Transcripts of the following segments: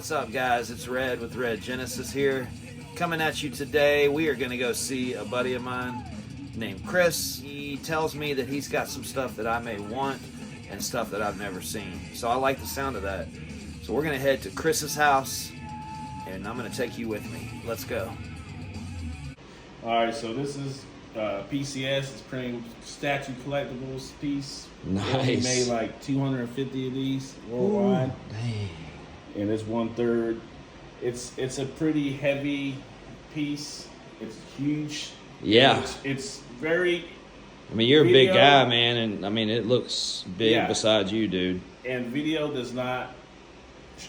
What's up, guys? It's Red with Red Genesis here, coming at you today. We are going to go see a buddy of mine named Chris. He tells me that he's got some stuff that I may want and stuff that I've never seen. So I like the sound of that. So we're going to head to Chris's house, and I'm going to take you with me. Let's go. All right, so this is PCS. It's printing statue collectibles piece. Nice. We made like 250 of these worldwide. Ooh, dang. And it's 1/3. It's a pretty heavy piece. It's huge. Yeah. It's very. I mean, you're a big video, guy, man, and I mean, it looks big Yeah. beside you, dude. And video does not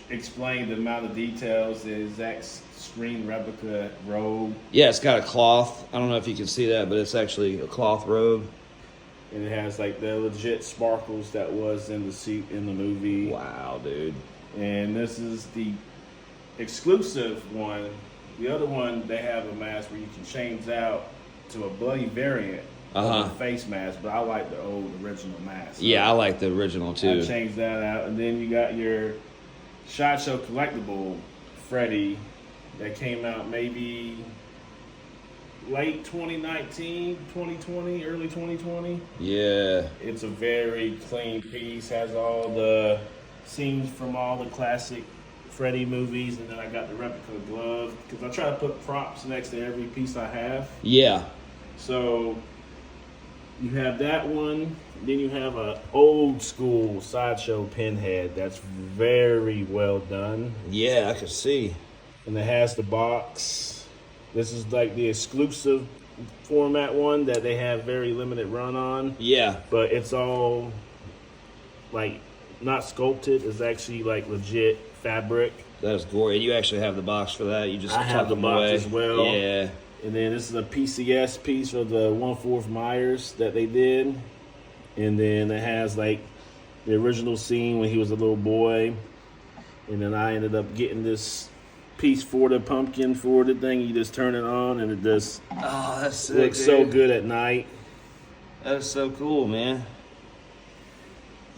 explain the amount of details. The exact screen replica robe. Yeah, it's got a cloth. I don't know if you can see that, but it's actually a cloth robe. And it has like the legit sparkles that was in the suit in the movie. Wow, dude. And this is the exclusive one. The other one, they have a mask where you can change out to a bloody variant of the face mask, but I like the old original mask. So Yeah, I like the original too. I changed that out. And then you got your SHOT Show collectible Freddy that came out maybe late 2019, 2020, early 2020. Yeah. It's a very clean piece, has all the scenes from all the classic Freddy movies, and then I got the replica glove because I try to put props next to every piece I have. Yeah. So you have that one, then you have a old school Sideshow pinhead that's very well done, Yeah, I can see. and it has the box. This is like the exclusive format one that they have very limited run on. Yeah. But it's all like not sculpted. It's actually like legit fabric. That's gory. And you actually have the box for that. You just I have tuck the them box away. as well. Yeah. And then this is a PCS piece for the 1/4 Myers that they did. And then it has like the original scene when he was a little boy. And then I ended up getting this piece for the pumpkin for the thing. You just turn it on and it just Oh, that's sick, looks dude. so good at night. That is so cool, man.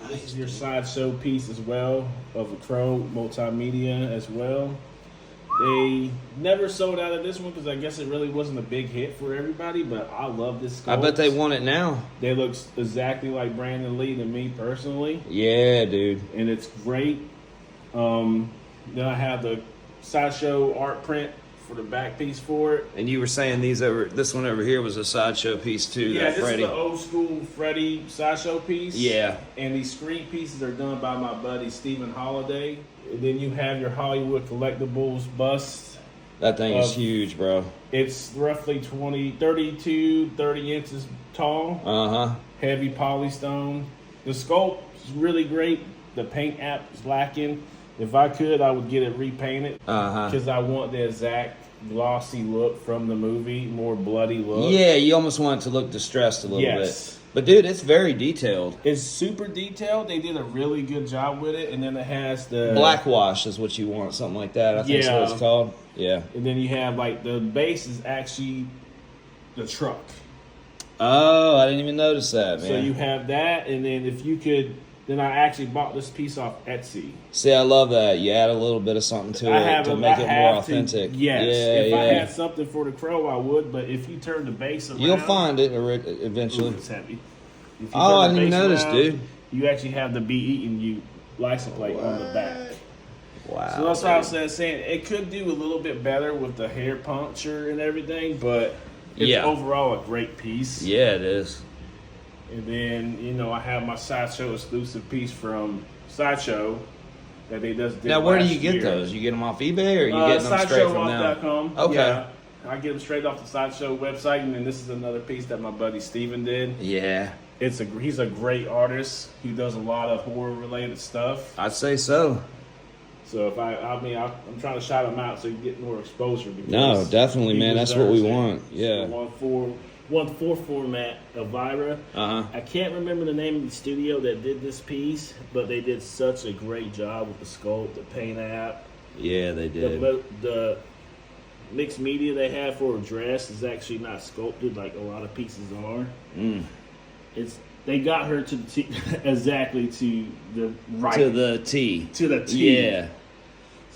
This is your Sideshow piece as well of a Crow multimedia as well. They never sold out of this one because I guess it really wasn't a big hit for everybody, but I love this sculpt. I bet they want it now. They look exactly like Brandon Lee to me personally, Yeah, dude. and it's great. Then I have the Sideshow art print for the back piece for it. And you were saying this one over here was a Sideshow piece too. Yeah, that this Freddy. is the old school Freddy Sideshow piece. Yeah. And these screen pieces are done by my buddy Stephen Holiday. And then you have your Hollywood Collectibles bust. That thing is huge, bro. It's roughly 30 inches tall. Uh-huh. Heavy polystone. The sculpt is really great. The paint app is lacking. If I could, I would get it repainted. Uh-huh. Because I want the exact glossy look from the movie, more bloody look. Yeah, you almost want it to look distressed a little Yes. bit. But dude, it's very detailed. It's super detailed. They did a really good job with it. And then it has the Blackwash is what you want, something like that. I think that's Yeah. what it's called. Yeah. And then you have like the base is actually the truck. Oh, I didn't even notice that, man. So you have that, and then if you could, then I actually bought this piece off Etsy. See, I love that. You add a little bit of something to it to make it more authentic. Yes. Yeah, If I yeah. had something for the Crow, I would. But if you turn the base around, You'll find it eventually. Ooh, it's heavy. If you Oh, turn I the didn't even base notice, around, dude. You actually have the Be Eaten You license plate on the back. Wow. So that's why I was saying it could do a little bit better with the hair puncture and everything, but it's Yeah. overall a great piece. Yeah, it is. And then, I have my Sideshow exclusive piece from Sideshow that they just did. Now, where do last you get year. those? You get them off eBay, or are you getting them straight from them? SideshowOff.com. Okay. Yeah, I get them straight off the Sideshow website, and then this is another piece that my buddy Steven did. Yeah, He's a great artist who does a lot of horror related stuff. I'd say so. So if I'm trying to shout him out so you get more exposure. Because No, definitely, he man. That's what we deserves it. want. Yeah. The 1/4 format Elvira. Uh-huh. I can't remember the name of the studio that did this piece, but they did such a great job with the sculpt, the paint app. Yeah, they did. The mixed media they have for a dress is actually not sculpted like a lot of pieces are. They got her to the T, exactly to the right To the T. to the T. Yeah.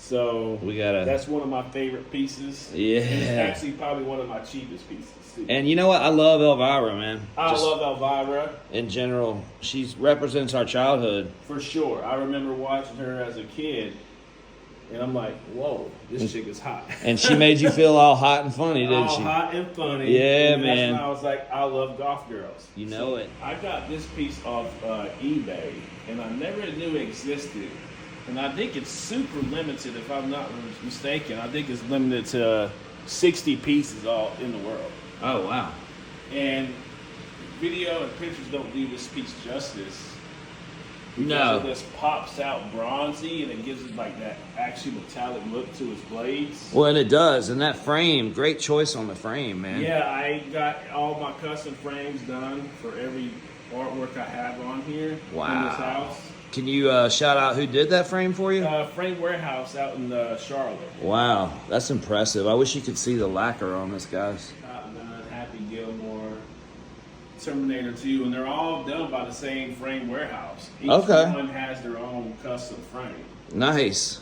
So We gotta. that's one of my favorite pieces. Yeah. And it's actually probably one of my cheapest pieces too. And you know what? I love Elvira, man. I Just love Elvira. in general. She represents our childhood. For sure. I remember watching her as a kid, and I'm like, whoa, this chick is hot. And she made you feel all hot and funny, didn't all she? hot and funny. Yeah, and man. That's when I was like, I love golf girls. You know it. I got this piece off eBay, and I never knew it existed. And I think it's super limited, if I'm not mistaken. I think it's limited to 60 pieces all in the world. Oh, wow. And video and pictures don't do this piece justice. Because No. it just pops out bronzy, and it gives it like that actually metallic look to its blades. Well, and it does. And that frame, great choice on the frame, man. Yeah, I got all my custom frames done for every artwork I have on here in Wow. this house. Can you shout out who did that frame for you? Frame Warehouse out in Charlotte. Wow, that's impressive. I wish you could see the lacquer on this, guys. Top Gun, Happy Gilmore, Terminator 2, and they're all done by the same Frame Warehouse. Each Okay. one has their own custom frame. Nice.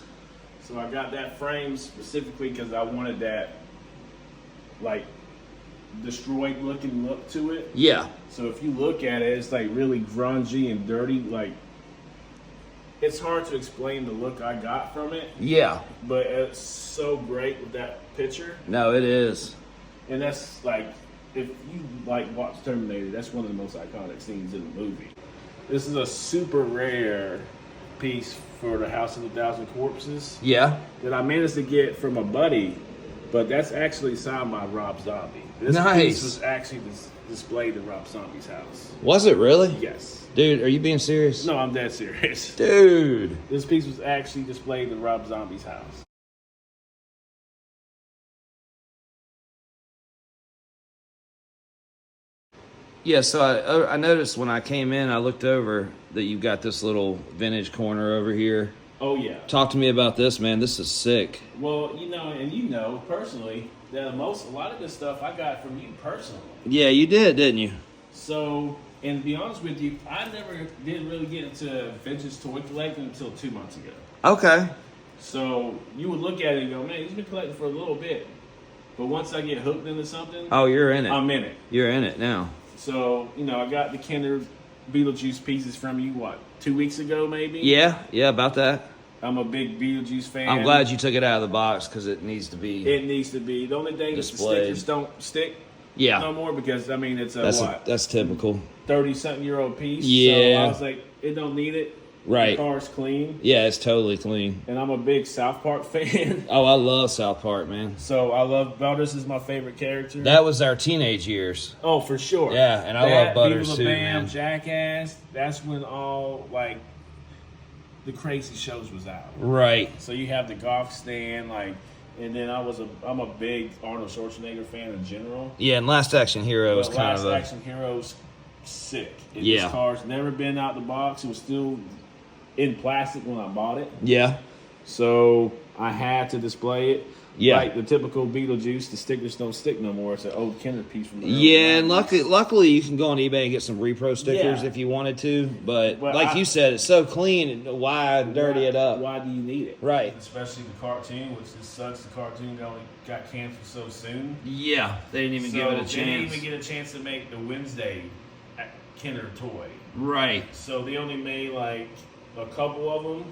So I got that frame specifically because I wanted that, like, destroyed looking look to it. Yeah. So if you look at it, it's like really grungy and dirty. Like, it's hard to explain the look I got from it, Yeah. but it's so great with that picture. No, it is. And that's like, if you like watch Terminator, that's one of the most iconic scenes in the movie. This is a super rare piece for the House of a Thousand Corpses Yeah. that I managed to get from a buddy, but that's actually signed by Rob Zombie. This Nice. piece was actually displayed in Rob Zombie's house. Was it really? Yes. Dude, are you being serious? No, I'm dead serious. Dude. This piece was actually displayed in Rob Zombie's house. Yeah, so I noticed when I came in, I looked over that you've got this little vintage corner over here. Oh, yeah. Talk to me about this, man. This is sick. Well, personally, that a lot of this stuff I got from you personally. Yeah, you did, didn't you? So, and to be honest with you, I never did really get into vintage toy collecting until 2 months ago. Okay. So you would look at it and go, man, he's been collecting for a little bit. But once I get hooked into something, Oh, you're in it. I'm in it. You're in it now. So, I got the Kinder Beetlejuice pieces from you, 2 weeks ago maybe? Yeah, about that. I'm a big Beetlejuice fan. I'm glad you took it out of the box because it needs to be. It needs to be. The only thing is the Displayed. stickers don't stick Yeah, no more because, it's that's typical. 30-something-year-old piece. Yeah. So I was like, it don't need it. Right. The car's clean. Yeah, it's totally clean. And I'm a big South Park fan. Oh, I love South Park, man. So I love Butters is my favorite character. That was our teenage years. Oh, for sure. Yeah, and I love Butters Beavis too, Bam, man. Jackass. That's when all the crazy shows was out. Right. So you have the golf stand, and then I'm a big Arnold Schwarzenegger fan in general. Yeah, and Last Action Hero was But kind Last of a. Action Hero's sick. Yeah. This car's never been out the box. It was still in plastic when I bought it. Yeah. So I had to display it. Yeah. Like the typical Beetlejuice, the stickers don't stick no more. It's an old Kinder piece from the early Yeah, and 90s. luckily you can go on eBay and get some repro stickers Yeah. if you wanted to. But Well, like you said, it's so clean. Why dirty it up? Why do you need it? Right. Especially the cartoon, which just sucks. The cartoon only got canceled so soon. Yeah, they didn't even So give it a They didn't chance. even get a chance to make the Wednesday Kinder toy. Right. So they only made a couple of them.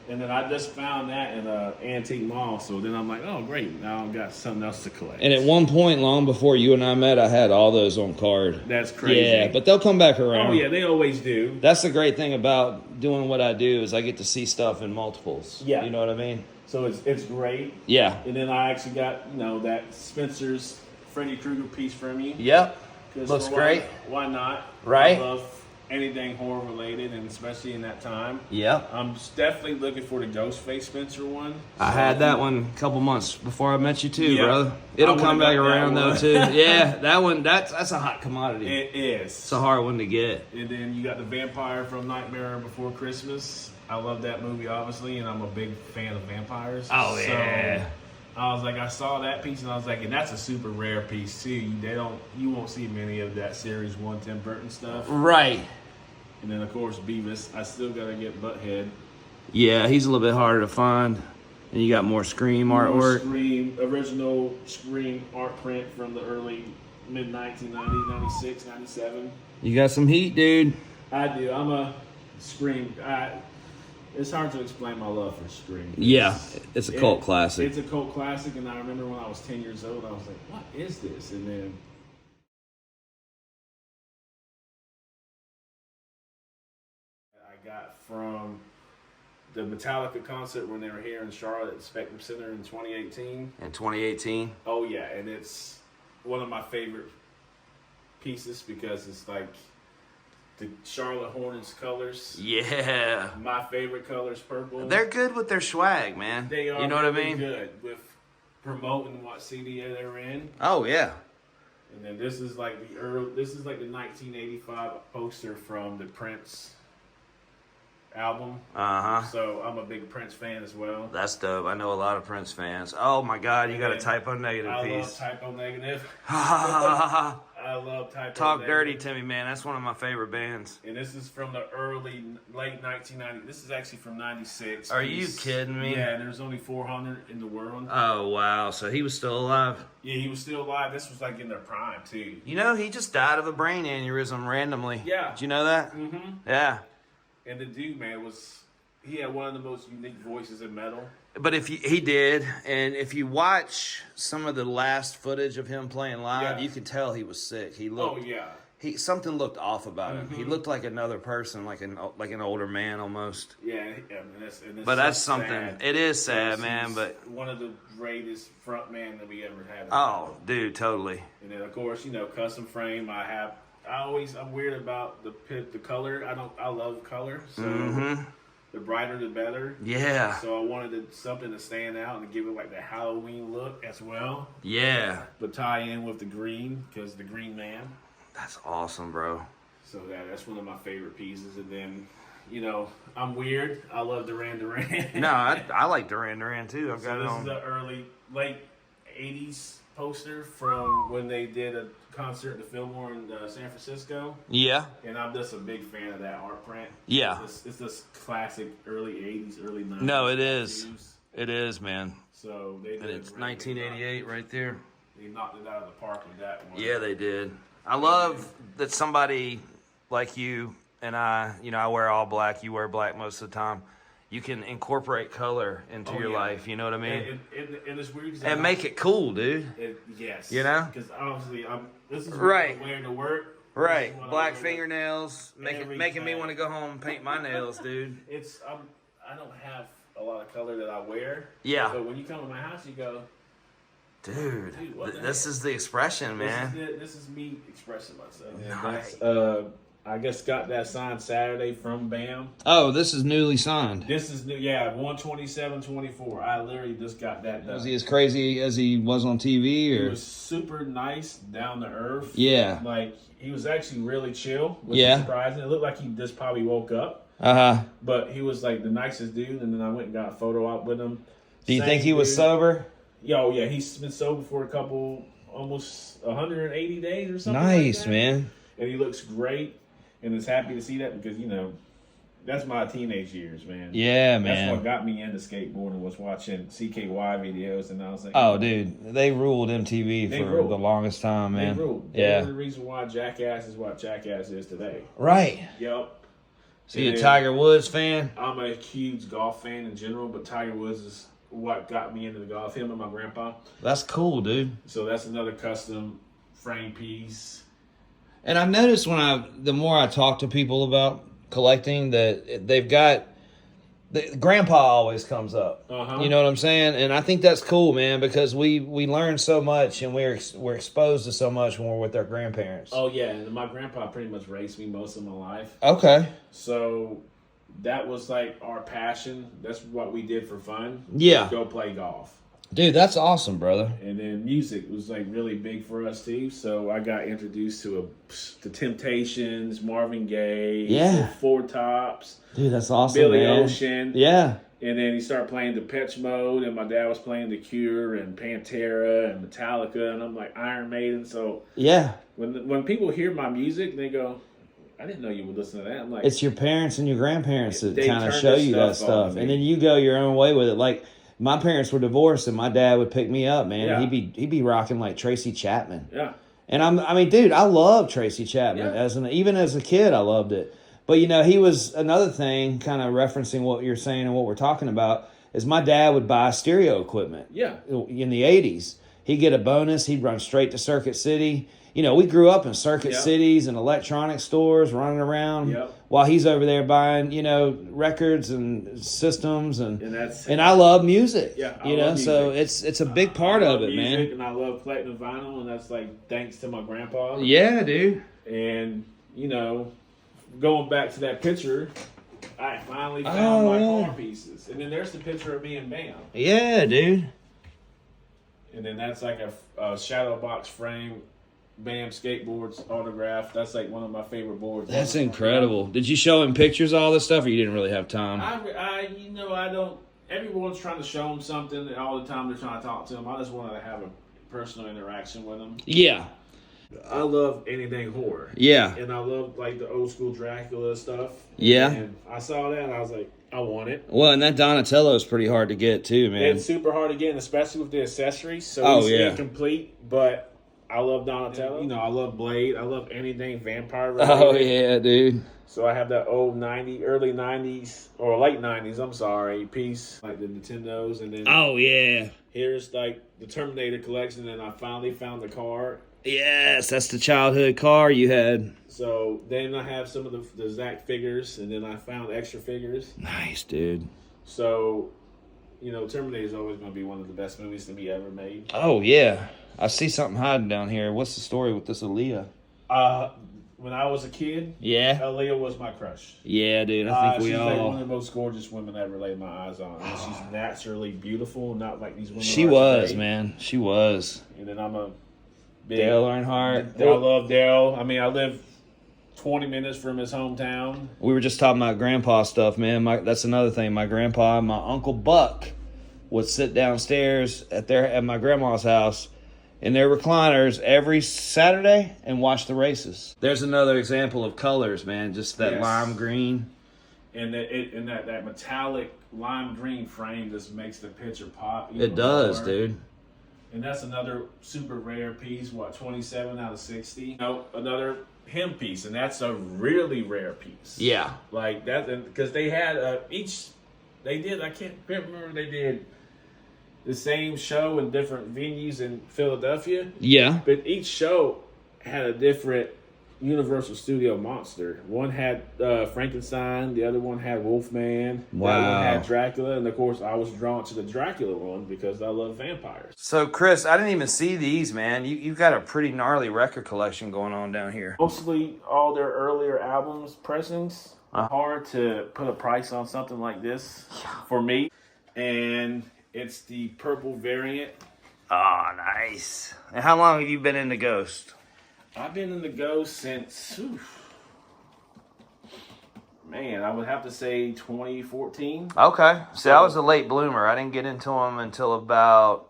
And then I just found that in an antique mall. So then I'm like, oh, great. Now I've got something else to collect. And at one point, long before you and I met, I had all those on card. That's crazy. Yeah, but they'll come back around. Oh, yeah, they always do. That's the great thing about doing what I do is I get to see stuff in multiples. Yeah. You know what I mean? So it's great. Yeah. And then I actually got, that Spencer's Freddy Krueger piece from you. Yep. 'Cause Looks for great. Why not? Right. I love anything horror related, and especially in that time. Yep. I'm definitely looking for the Ghostface Spencer one. I had that one a couple months before I met you too, Yeah. brother. It'll I come would've back got that around though one. too. Yeah, that one that's a hot commodity. It is. It's a hard one to get. And then you got the vampire from Nightmare Before Christmas. I love that movie, obviously, and I'm a big fan of vampires. Oh, yeah. So I was like, I saw that piece, and I was like, and that's a super rare piece too. You won't see many of that series 1 Tim Burton stuff. Right. And then of course Beavis. I still gotta get Butthead. Yeah, he's a little bit harder to find. And you got more Scream More artwork. Scream, original Scream art print from the early mid-1990s, 96, 97. You got some heat, dude. I do. I'm a Scream. It's hard to explain my love for Scream. Yeah, it's a cult classic. It's a cult classic, and I remember when I was 10 years old, I was like, what is this? And then I got from the Metallica concert when they were here in Charlotte at the Spectrum Center in 2018. In 2018? Oh, yeah, and it's one of my favorite pieces because it's like the Charlotte Hornets colors. Yeah. My favorite color is purple. They're good with their swag, man. They are. You know what I really mean? Good with promoting what CD they're in. Oh, yeah. And then this is like the 1985 poster from the Prince album. Uh-huh. So I'm a big Prince fan as well. That's dope. I know a lot of Prince fans. Oh, my God. You got a Typo Negative I love piece. Typo Negative. Talk I love Typo Negative. dirty to me, man. That's one of my favorite bands. And this is from the late 1990s. This is actually from 96. Are you kidding me? Yeah, there's only 400 in the world. Oh, wow. So he was still alive. Yeah, he was still alive. This was like in their prime, too. You know, he just died of a brain aneurysm randomly. Yeah. Did you know that? Mm-hmm. Yeah. And the dude, man, he had one of the most unique voices in metal. But he did, and if you watch some of the last footage of him playing live, Yeah. you could tell he was sick. He looked, Oh, yeah. something looked off about him. Mm-hmm. He looked like another person, like an older man almost. Yeah, and it's But that's so something. sad. It is sad, Yes, man. he's But one of the greatest front men that we ever had. oh, dude, totally. And then of course, custom frame. I'm weird about the color. I love color. So the brighter the better. Yeah, So I wanted something to stand out and give it like the Halloween look as well. yeah. But tie in with the green because the Green Man. That's awesome, bro. So that's one of my favorite pieces. And then, I'm weird. I love Duran Duran. No, I like Duran Duran too. I've got it This on. is the late 80s poster from when they did a concert at the Fillmore in San Francisco. Yeah, And I'm just a big fan of that art print. yeah. It's this classic early 80s, early 90s. No, it is. views. It is, man. So they And did it's a great job. 1988 right there. They knocked it out of the park with that one. Yeah, they did. I love that somebody like you and I wear all black. You wear black most of the time. You can incorporate color into Oh, your yeah. life. You know what I mean? And it's weird. 'Cause And make it cool, dude. Yes. You know? Because obviously, this is what Right. I'm wearing to work. This Right. is what I'm Black wearing fingernails, every making me time. want to go home and paint my nails, dude. I don't have a lot of color that I wear. Yeah. But when you come to my house, you go, Dude, Dude, what the this heck? is the expression, man. This is me expressing myself. Nice. I guess got that signed Saturday from BAM. Oh, this is newly signed. This is new, yeah, 127.24. I literally just got that done. Was he as crazy as he was on TV, He or? was super nice, down to earth. Yeah. Like, he was actually really chill, which Yeah. was surprising. It looked like he just probably woke up, Uh-huh. but he was like the nicest dude. And then I went and got a photo out with him. Do you Same think he was dude. sober? Yeah, he's been sober for almost 180 days or something. Nice, like that. man. And he looks great, and is happy to see that because that's my teenage years, man. Yeah, That's man. what got me into skateboarding was watching CKY videos, and I was like, Oh, dude, they ruled MTV They for ruled. the longest time, man. they ruled. Yeah. They're the reason why Jackass is what Jackass is today. Right. Yep. So you a And Tiger Woods fan? I'm a huge golf fan in general, but Tiger Woods is what got me into the golf. Him and my grandpa. That's cool, dude. So that's another custom frame piece. And I've noticed the more I talk to people about collecting, that they've got grandpa always comes up. Uh-huh. You know what I'm saying? And I think that's cool, man, because we learn so much and we're exposed to so much when we're with our grandparents. Oh yeah, and my grandpa pretty much raised me most of my life. Okay. So that was like our passion. That's what we did for fun. Yeah. Go play golf. Dude, that's awesome, brother. And then music was like really big for us too. So I got introduced to the Temptations, Marvin Gaye, Yeah. the Four Tops, Dude, that's awesome, Billy man. Ocean. Yeah. And then he started playing Depeche Mode, and my dad was playing The Cure and Pantera and Metallica, and I'm like Iron Maiden. So Yeah. when people hear my music, they go, I didn't know you would listen to that. I'm like, It's your parents and your grandparents that They kind of turn show this you that stuff on stuff. me. And then you go your own way with it. Like, My parents were divorced, and my dad would pick me up, man. Yeah. He'd be rocking like Tracy Chapman. Yeah. And I mean, dude, I love Tracy Chapman. Yeah. Even as a kid, I loved it. But you know, he was another thing, kind of referencing what you're saying and what we're talking about. Is my dad would buy stereo equipment. Yeah. In the '80s, he'd get a bonus. He'd run straight to Circuit City. You know, we grew up in Circuit Cities and electronic stores, running around while he's over there buying, you know, records and systems and I love music. Yeah, you know, so it's a big part of it, man. And I love platinum vinyl, and that's like thanks to my grandpa. Yeah, dude. And you know, going back to that picture, I finally found my car pieces, and then there's the picture of me and Bam. Yeah, dude. And then that's like a shadow box frame. Bam skateboards autograph. That's like one of my favorite boards. That's incredible. Did you show him pictures of all this stuff, or you didn't really have time? I don't. Everyone's trying to show him something, and all the time they're trying to talk to him. I just wanted to have a personal interaction with him. Yeah. I love anything horror. Yeah. And I love like the old school Dracula stuff. Yeah. And I saw that and I was like, I want it. Well, and that Donatello is pretty hard to get too, man. It's super hard to get, especially with the accessories. So it's incomplete, but I love Donatello. You know, I love Blade. I love anything vampire related. Oh, yeah, dude. So I have that old early 90s, or late 90s, I'm sorry, piece. Like the Nintendos. And then here's like the Terminator collection. And I finally found the car. Yes, that's the childhood car you had. So then I have some of the Zach figures. And then I found extra figures. Nice, dude. So, you know, Terminator is always going to be one of the best movies to be ever made. Oh, yeah. I see something hiding down here. What's the story with this Aaliyah? When I was a kid, Aaliyah was my crush. Yeah, dude. I think she's like one of the most gorgeous women I ever laid my eyes on. And she's naturally beautiful, not like these women. She was, today. Man. She was. And then I'm a big Dale Earnhardt. I love Dale. I mean, I live 20 minutes from his hometown. We were just talking about grandpa stuff, man. That's another thing. My grandpa and my Uncle Buck would sit downstairs at my grandma's house in their recliners every Saturday and watch the races. There's another example of colors, man. Just that lime green. And that metallic lime green frame just makes the picture pop. It does, dude. And that's another super rare piece, 27 out of 60. You know, another him piece, and that's a really rare piece. Yeah. Like that, because they had I can't remember, they did the same show in different venues in Philadelphia. Yeah. But each show had a different Universal Studio monster. One had Frankenstein, the other one had Wolfman, the other one had Dracula, and of course I was drawn to the Dracula one because I love vampires. So Chris, I didn't even see these, man. You've got a pretty gnarly record collection going on down here. Mostly all their earlier albums, pressings. Hard to put a price on something like this for me. And it's the purple variant. Oh, nice. And how long have you been into Ghost? I've been in the Ghost since, I would have to say 2014. Okay. See, I was a late bloomer. I didn't get into them until about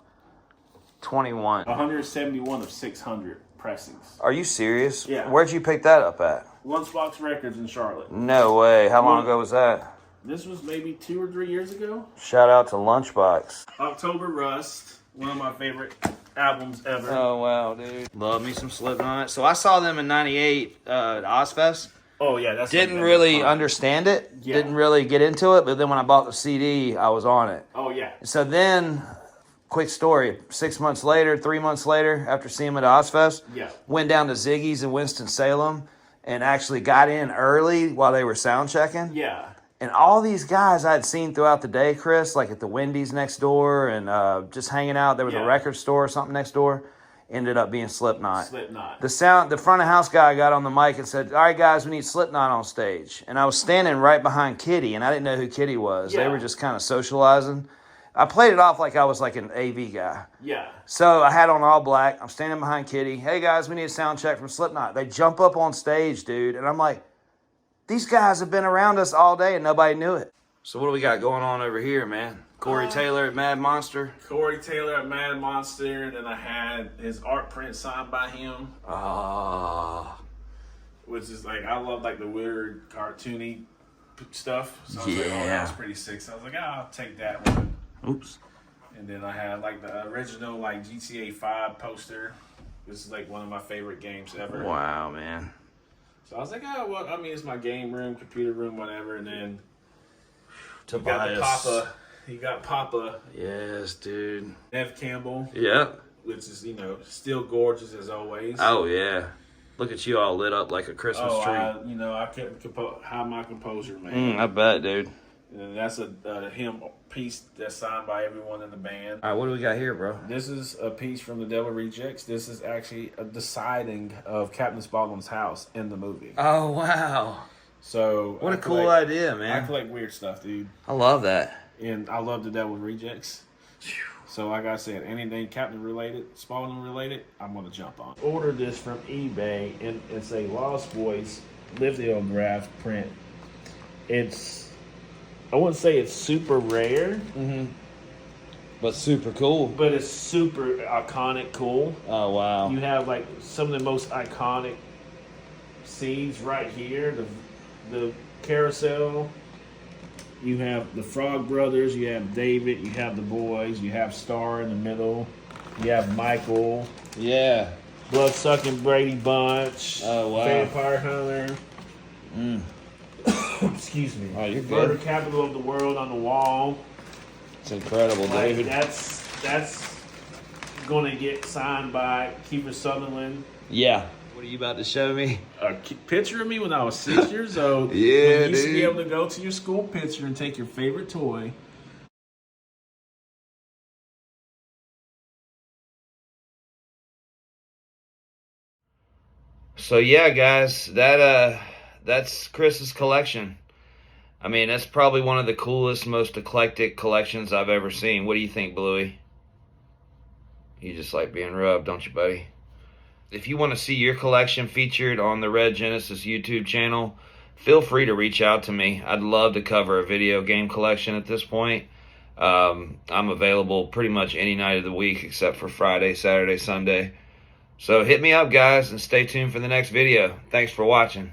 21. 171 of 600 pressings. Are you serious? Yeah. Where'd you pick that up at? Lunchbox Records in Charlotte. No way. How long ago was that? This was maybe 2 or 3 years ago. Shout out to Lunchbox. October Rust, one of my favorite albums ever. Oh, wow, dude. Love me some Slipknot. So I saw them in 98 at Ozfest. Oh, yeah. That's Didn't really understand it. Yeah. Didn't really get into it. But then when I bought the CD, I was on it. Oh, yeah. So then, quick story. 3 months later, after seeing them at Ozfest, went down to Ziggy's in Winston-Salem and actually got in early while they were sound checking. Yeah. And all these guys I'd seen throughout the day, Chris, like at the Wendy's next door and just hanging out. There was a record store or something next door. Ended up being Slipknot. The front of house guy got on the mic and said, "All right, guys, we need Slipknot on stage." And I was standing right behind Kitty, and I didn't know who Kitty was. They were just kind of socializing. I played it off like I was like an AV guy. Yeah. So I had on all black. I'm standing behind Kitty. "Hey, guys, we need a sound check from Slipknot." They jump up on stage, dude, and I'm like, these guys have been around us all day and nobody knew it. So what do we got going on over here, man? Corey Taylor at Mad Monster. Corey Taylor at Mad Monster, and then I had his art print signed by him. Which is like, I love like the weird cartoony stuff. So I was like, oh, that's pretty sick. So I was like, I'll take that one. Oops. And then I have like the original like GTA 5 poster. This is like one of my favorite games ever. Wow, man. So I was like, oh, well, I mean, it's my game room, computer room, whatever. And then Tobias. you got the Papa. You got Papa. Yes, dude. Nev Campbell. Yep. Which is, you know, still gorgeous as always. Oh, yeah. Look at you all lit up like a Christmas tree. I couldn't have my composure, man. I bet, dude. And that's a hymn piece that's signed by everyone in the band. All right, what do we got here, bro? This is a piece from the Devil Rejects. This is actually a deciding of Captain Spaulding's house in the movie. Oh, wow. So What a cool idea, I man. collect weird stuff, dude. I love that. And I love the Devil Rejects. So like I said, anything Captain related, Spaulding related, I'm going to jump on. Order this from eBay and it's a Lost Boys lithograph print. I wouldn't say it's super rare, But super cool. but it's super iconic cool. Oh, wow. You have like some of the most iconic scenes right here. The carousel. You have the Frog Brothers. You have David. You have the boys. You have Star in the middle. You have Michael. Yeah. Blood-sucking Brady Bunch. Oh, wow. Vampire Hunter. Excuse me. Oh, you're good. Murder Capital of the World on the wall. It's incredible, Like, David. that's gonna get signed by Kiefer Sutherland. Yeah. What are you about to show me? A picture of me when I was 6 years old. Yeah, when you used to be dude. able to go to your school picture and take your favorite toy. So yeah, guys, that's Chris's collection. I mean, that's probably one of the coolest, most eclectic collections I've ever seen. What do you think, Bluey? You just like being rubbed, don't you, buddy? If you want to see your collection featured on the Red Genesis YouTube channel, feel free to reach out to me. I'd love to cover a video game collection at this point. I'm available pretty much any night of the week except for Friday, Saturday, Sunday. So hit me up, guys, and stay tuned for the next video. Thanks for watching.